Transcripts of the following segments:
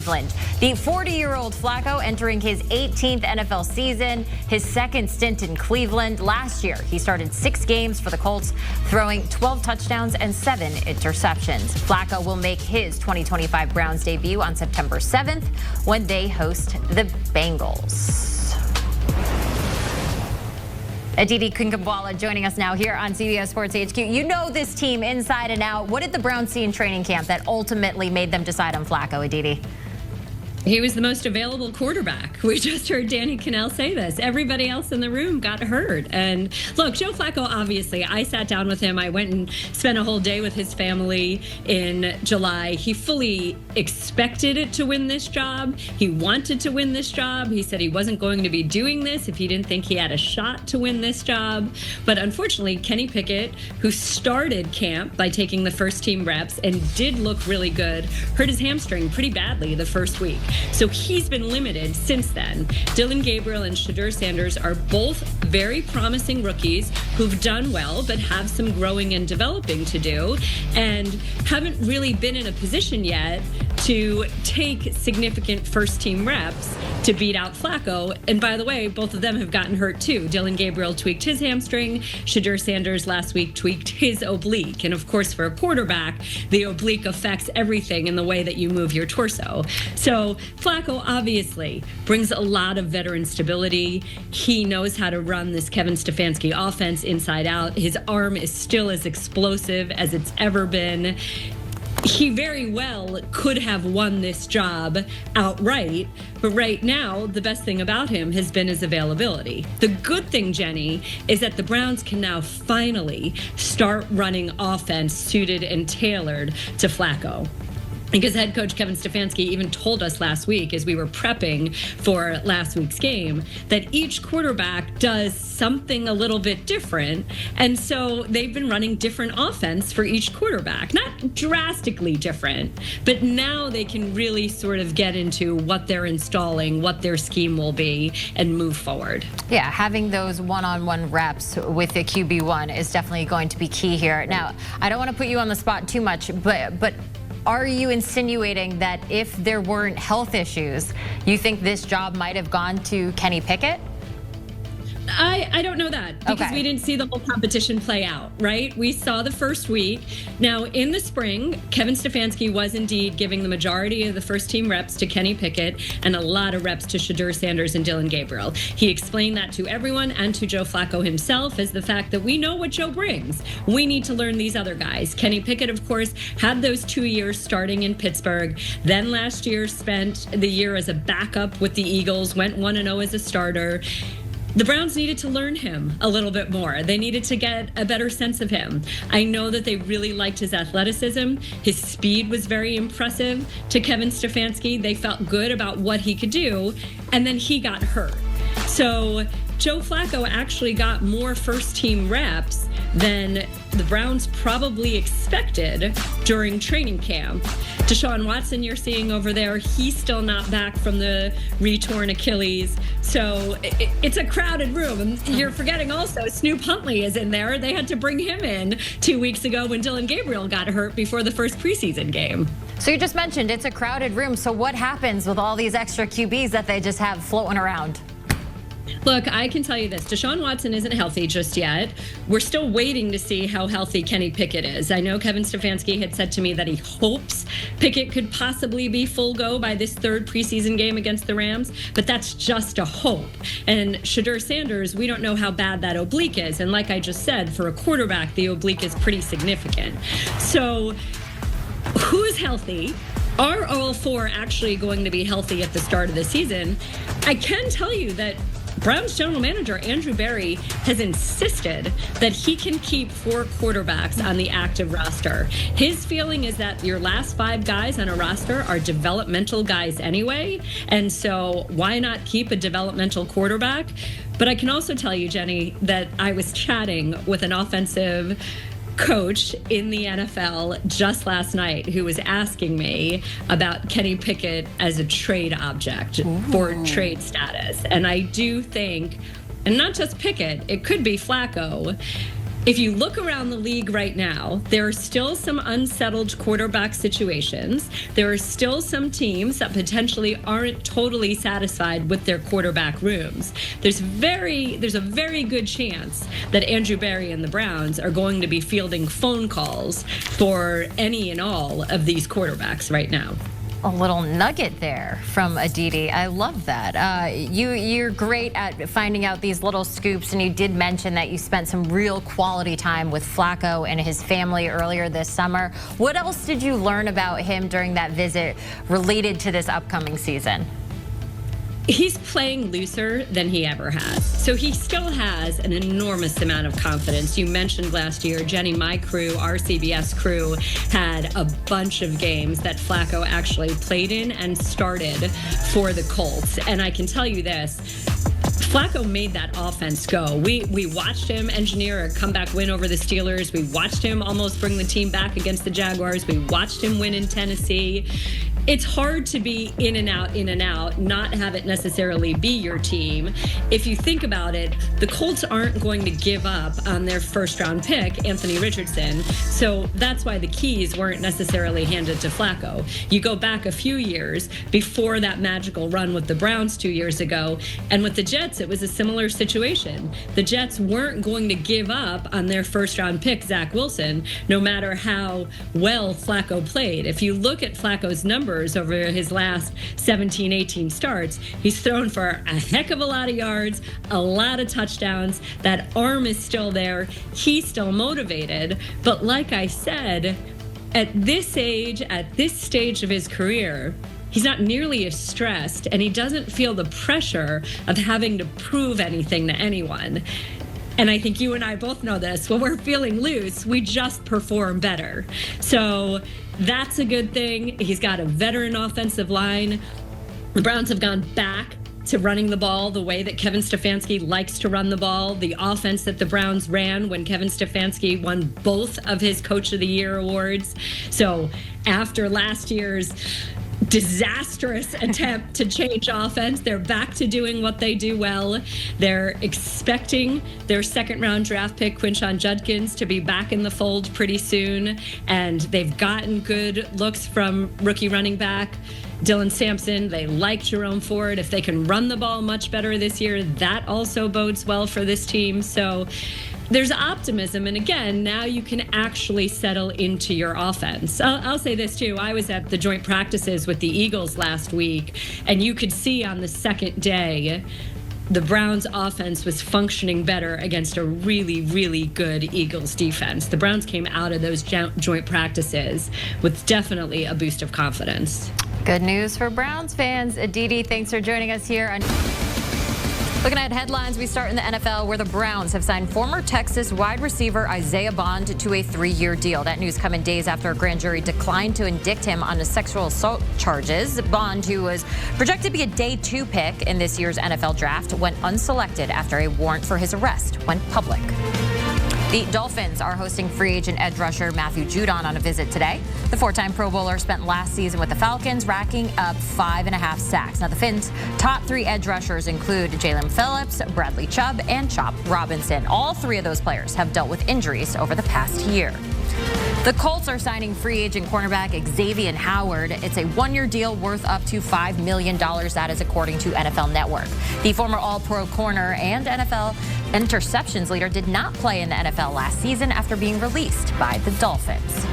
Cleveland. The 40-year-old Flacco entering his 18th NFL season, his second stint in Cleveland. Last year, he started 6 games for the Colts, throwing 12 touchdowns and 7 interceptions. Flacco will make his 2025 Browns debut on September 7th when they host the Bengals. Aditi Kunkabwala joining us now here on CBS Sports HQ. You know this team inside and out. What did the Browns see in training camp that ultimately made them decide on Flacco, Aditi? He was the most available quarterback. We just heard Danny Cannell say this. Everybody else in the room got hurt. And look, Joe Flacco, obviously, I sat down with him. I went and spent a whole day with his family in July. He fully expected it to win this job. He wanted to win this job. He said he wasn't going to be doing this if he didn't think he had a shot to win this job. But unfortunately, Kenny Pickett, who started camp by taking the first team reps and did look really good, hurt his hamstring pretty badly the first week. So he's been limited since then. Dillon Gabriel and Shedeur Sanders are both very promising rookies who've done well, but have some growing and developing to do, and haven't really been in a position yet to take significant first-team reps to beat out Flacco. And by the way, both of them have gotten hurt too. Dillon Gabriel tweaked his hamstring. Shedeur Sanders last week tweaked his oblique. And of course, for a quarterback, the oblique affects everything in the way that you move your torso. So Flacco obviously brings a lot of veteran stability. He knows how to run this Kevin Stefanski offense inside out. His arm is still as explosive as it's ever been. He very well could have won this job outright, but right now, the best thing about him has been his availability. The good thing, Jenny, is that the Browns can now finally start running offense suited and tailored to Flacco. Because head coach Kevin Stefanski even told us last week, as we were prepping for last week's game, that each quarterback does something a little bit different. And so they've been running different offense for each quarterback. Not drastically different, but now they can really sort of get into what they're installing, what their scheme will be, and move forward. Yeah, having those one-on-one reps with the QB1 is definitely going to be key here. Now, I don't want to put you on the spot too much, but are you insinuating that if there weren't health issues, you think this job might have gone to Kenny Pickett? I don't know that, because we didn't see the whole competition play out, right? We saw the first week. Now, in the spring, Kevin Stefanski was indeed giving the majority of the first team reps to Kenny Pickett and a lot of reps to Shedeur Sanders and Dillon Gabriel. He explained that to everyone and to Joe Flacco himself as the fact that we know what Joe brings. We need to learn these other guys. Kenny Pickett, of course, had those 2 years starting in Pittsburgh. Then last year spent the year as a backup with the Eagles, went 1-0 as a starter. The Browns needed to learn him a little bit more. They needed to get a better sense of him. I know that they really liked his athleticism. His speed was very impressive to Kevin Stefanski. They felt good about what he could do, and then he got hurt. So Joe Flacco actually got more first-team reps than the Browns probably expected during training camp. Deshaun Watson, you're seeing over there, he's still not back from the retorn Achilles. So it's a crowded room. And you're forgetting also Snoop Huntley is in there. They had to bring him in 2 weeks ago when Dillon Gabriel got hurt before the first preseason game. So you just mentioned it's a crowded room. So what happens with all these extra QBs that they just have floating around? Look, I can tell you this. Deshaun Watson isn't healthy just yet. We're still waiting to see how healthy Kenny Pickett is. I know Kevin Stefanski had said to me that he hopes Pickett could possibly be full go by this third preseason game against the Rams, but that's just a hope. And Shedeur Sanders, we don't know how bad that oblique is. And like I just said, for a quarterback, the oblique is pretty significant. So who's healthy? Are all 4 actually going to be healthy at the start of the season? I can tell you that Browns general manager Andrew Berry has insisted that he can keep 4 quarterbacks on the active roster. His feeling is that your last 5 guys on a roster are developmental guys anyway, and so why not keep a developmental quarterback? But I can also tell you, Jenny, that I was chatting with an offensive coach in the NFL just last night who was asking me about Kenny Pickett as a trade object for trade status. And I do think, and not just Pickett, it could be Flacco, If you look around the league right now, there are still some unsettled quarterback situations. There are still some teams that potentially aren't totally satisfied with their quarterback rooms. There's a very good chance that Andrew Berry and the Browns are going to be fielding phone calls for any and all of these quarterbacks right now. A little nugget there from Aditi. I love that. You're great at finding out these little scoops, and you did mention that you spent some real quality time with Flacco and his family earlier this summer. What else did you learn about him during that visit related to this upcoming season? He's playing looser than he ever has. So he still has an enormous amount of confidence. You mentioned last year, Jenny, my crew, our CBS crew, had a bunch of games that Flacco actually played in and started for the Colts. And I can tell you this, Flacco made that offense go. We watched him engineer a comeback win over the Steelers. We watched him almost bring the team back against the Jaguars. We watched him win in Tennessee. It's hard to be in and out, not have it necessarily be your team. If you think about it, the Colts aren't going to give up on their first-round pick, Anthony Richardson. So that's why the keys weren't necessarily handed to Flacco. You go back a few years before that magical run with the Browns 2 years ago, and with the Jets, it was a similar situation. The Jets weren't going to give up on their first-round pick, Zach Wilson, no matter how well Flacco played. If you look at Flacco's numbers over his last 17, 18 starts, he's thrown for a heck of a lot of yards, a lot of touchdowns. That arm is still there. He's still motivated. But like I said, at this age, at this stage of his career, he's not nearly as stressed, and he doesn't feel the pressure of having to prove anything to anyone. And I think you and I both know this. When we're feeling loose, we just perform better. So that's a good thing. He's got a veteran offensive line. The Browns have gone back to running the ball the way that Kevin Stefanski likes to run the ball. The offense that the Browns ran when Kevin Stefanski won both of his Coach of the Year awards. So after last year's disastrous attempt to change offense, they're back to doing what they do well. They're expecting their second-round draft pick, Quinshon Judkins, to be back in the fold pretty soon, and they've gotten good looks from rookie running back Dylan Sampson. They like Jerome Ford. If they can run the ball much better this year, that also bodes well for this team. So there's optimism, and again, now you can actually settle into your offense. I'll say this too. I was at the joint practices with the Eagles last week, and you could see on the second day the Browns offense was functioning better against a really, really good Eagles defense. The Browns came out of those joint practices with definitely a boost of confidence. Good news for Browns fans. Aditi, thanks for joining us here. Looking at headlines, we start in the NFL, where the Browns have signed former Texas wide receiver Isaiah Bond to a 3-year deal. That news coming days after a grand jury declined to indict him on the sexual assault charges. Bond, who was projected to be a day 2 pick in this year's NFL draft, went unselected after a warrant for his arrest went public. The Dolphins are hosting free agent edge rusher Matthew Judon on a visit today. The 4-time Pro Bowler spent last season with the Falcons, racking up 5.5 sacks. Now, the Fins' top 3 edge rushers include Jalen Phillips, Bradley Chubb, and Chop Robinson. All 3 of those players have dealt with injuries over the past year. The Colts are signing free agent cornerback Xavier Howard. It's a 1-year deal worth up to $5 million. That is according to NFL Network. The former All-Pro corner and NFL interceptions leader did not play in the NFL last season after being released by the Dolphins.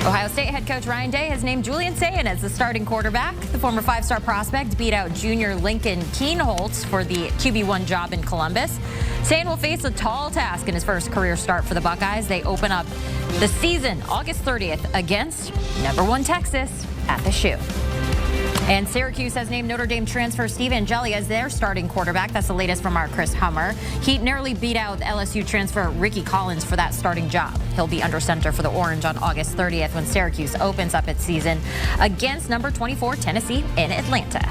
Ohio State head coach Ryan Day has named Julian Sayin as the starting quarterback. The former 5-star prospect beat out junior Lincoln Keenholz for the QB1 job in Columbus. Sayin will face a tall task in his first career start for the Buckeyes. They open up the season August 30th against #1 Texas at the Shoe. And Syracuse has named Notre Dame transfer Steve Angeli as their starting quarterback. That's the latest from our Chris Hummer. He narrowly beat out LSU transfer Ricky Collins for that starting job. He'll be under center for the Orange on August 30th when Syracuse opens up its season against number 24 Tennessee in Atlanta.